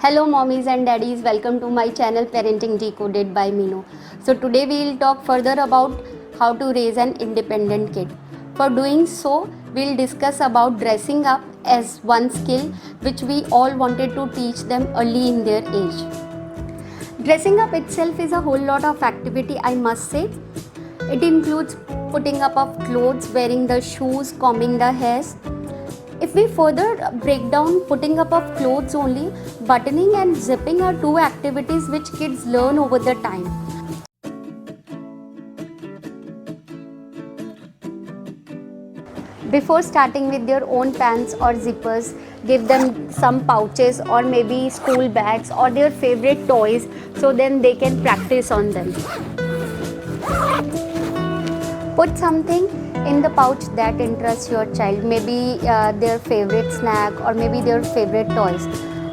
Hello mommies and daddies, welcome to my channel Parenting Decoded by Mino. So today we will talk further about how to raise an independent kid. For doing so, we'll discuss about dressing up as one skill which we all wanted to teach them early in their age. Dressing up itself is a whole lot of activity, I must say. It includes putting up of clothes, wearing the shoes, combing the hairs. If we further break down putting up of clothes only, buttoning and zipping are two activities which kids learn over the time. Before starting with their own pants or zippers, give them some pouches or maybe school bags or their favorite toys so then they can practice on them. Put something in the pouch that interests your child, maybe their favorite snack or maybe their favorite toys.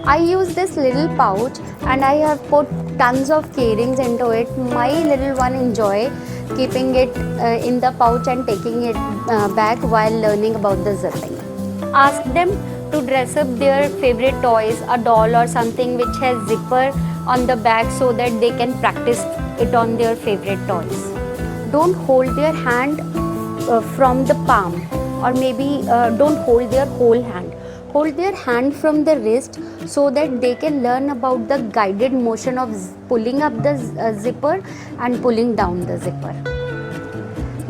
I use this little pouch and I have put tons of keyrings into it. My little one enjoy keeping it in the pouch and taking it back while learning about the zipping. Ask them to dress up their favorite toys, a doll or something which has zipper on the back so that they can practice it on their favorite toys. Don't hold their hand from the palm, or maybe don't hold their whole hand. Hold their hand from the wrist so that they can learn about the guided motion of pulling up the zipper and pulling down the zipper.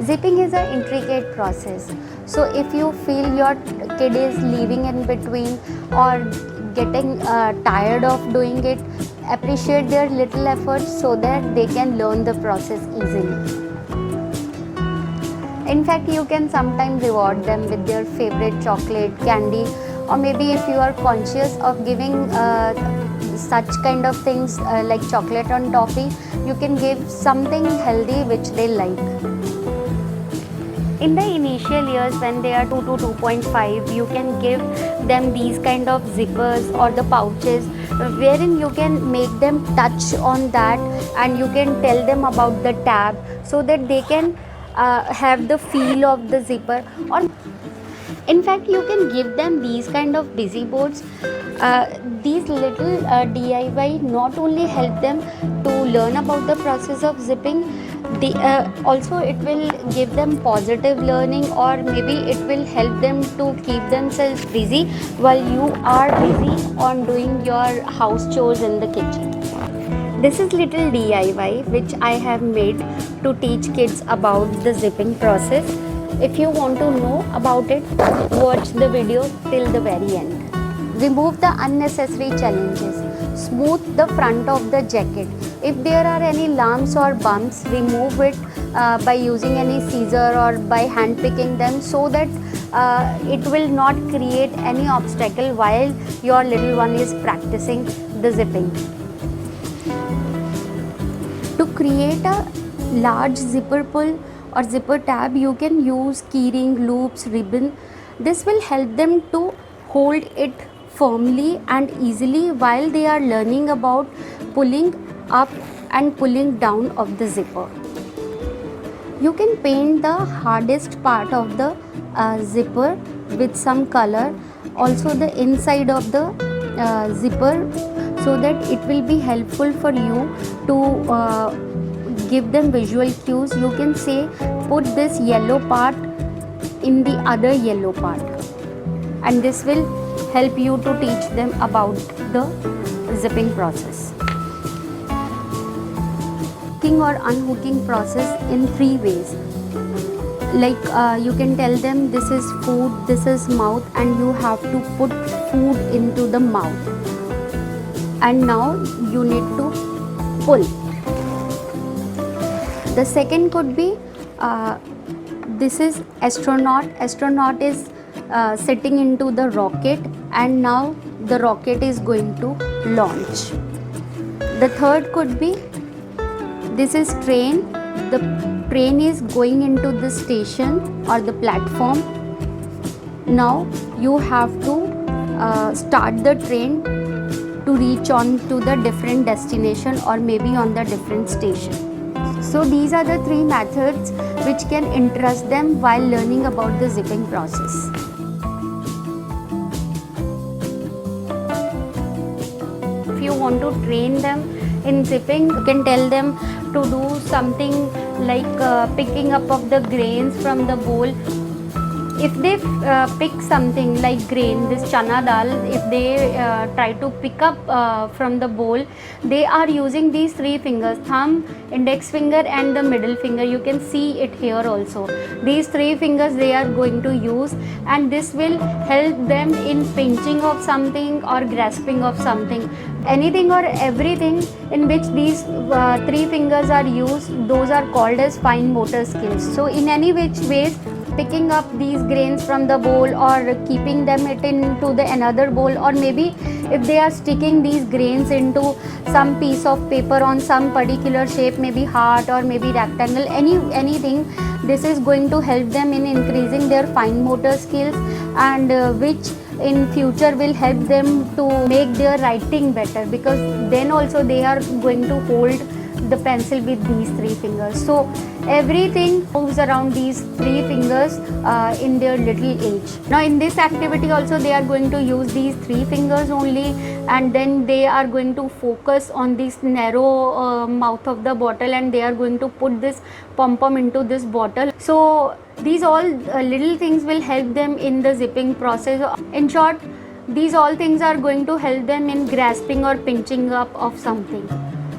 Zipping is an intricate process. So if you feel your kid is leaving in between or getting tired of doing it, appreciate their little efforts so that they can learn the process easily. In fact, you can sometimes reward them with their favorite chocolate, candy, or maybe if you are conscious of giving such kind of things like chocolate or toffee, you can give something healthy which they like. In the initial years when they are 2 to 2.5, you can give them these kind of zippers or the pouches wherein you can make them touch on that and you can tell them about the tab so that they can have the feel of the zipper. Or in fact, you can give them these kind of busy boards. These little DIY not only help them to learn about the process of zipping, also it will give them positive learning, or maybe it will help them to keep themselves busy while you are busy on doing your house chores in the kitchen. This is little DIY which I have made to teach kids about the zipping process. If you want to know about it, watch the video till the very end. Remove the unnecessary challenges. Smooth the front of the jacket. If there are any lumps or bumps, remove it by using any scissor or by hand picking them so that it will not create any obstacle while your little one is practicing the zipping. To create a large zipper pull or zipper tab, you can use keyring, loops, ribbon. This will help them to hold it firmly and easily while they are learning about pulling up and pulling down of the zipper. You can paint the hardest part of the zipper with some color, also the inside of the zipper, so that it will be helpful for you to give them visual cues. You can say put this yellow part in the other yellow part, and this will help you to teach them about the zipping process. Hooking or unhooking process in 3 ways. Like you can tell them this is food, this is mouth, and you have to put food into the mouth. And now you need to pull. The second could be this is astronaut. Astronaut is sitting into the rocket and now the rocket is going to launch. The third could be this is train. The train is going into the station or the platform. Now you have to start the train to reach on to the different destination or maybe on the different station. So these are the 3 methods which can interest them while learning about the zipping process. you want to train them in zipping, you can tell them to do something like picking up of the grains from the bowl. If they pick something like grain, this chana dal, if they try to pick up from the bowl, they are using these three fingers, thumb, index finger and the middle finger. You can see it here also. These three fingers they are going to use, and this will help them in pinching of something or grasping of something. Anything or everything in which these three fingers are used, those are called as fine motor skills. So in any which ways, picking up these grains from the bowl or keeping them it into the another bowl, or maybe if they are sticking these grains into some piece of paper on some particular shape, maybe heart or maybe rectangle, anything, this is going to help them in increasing their fine motor skills, and which in future will help them to make their writing better, because then also they are going to hold the pencil with these three fingers. So everything moves around these three fingers in their little age. Now in this activity also they are going to use these three fingers only, and then they are going to focus on this narrow mouth of the bottle, and they are going to put this pom-pom into this bottle. So these all little things will help them in the zipping process. In short, these all things are going to help them in grasping or pinching up of something.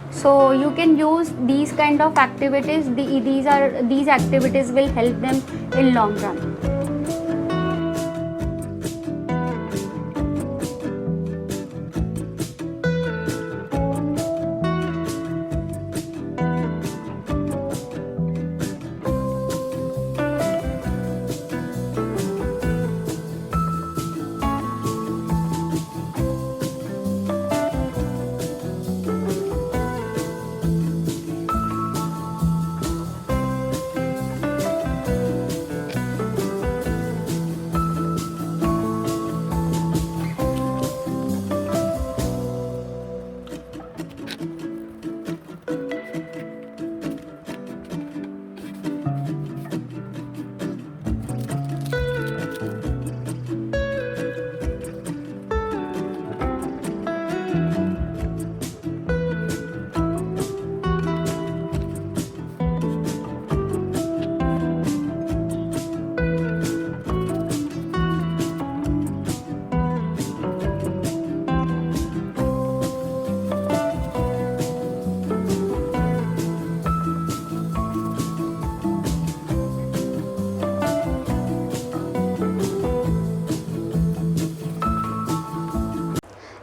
So you can use these kind of activities. These activities will help them in long run.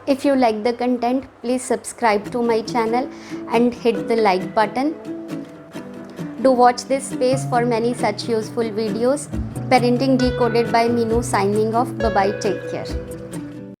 If you like the content, please subscribe to my channel and hit the like button. Do watch this space for many such useful videos. Parenting Decoded by Minu signing off. Bye bye. Take care.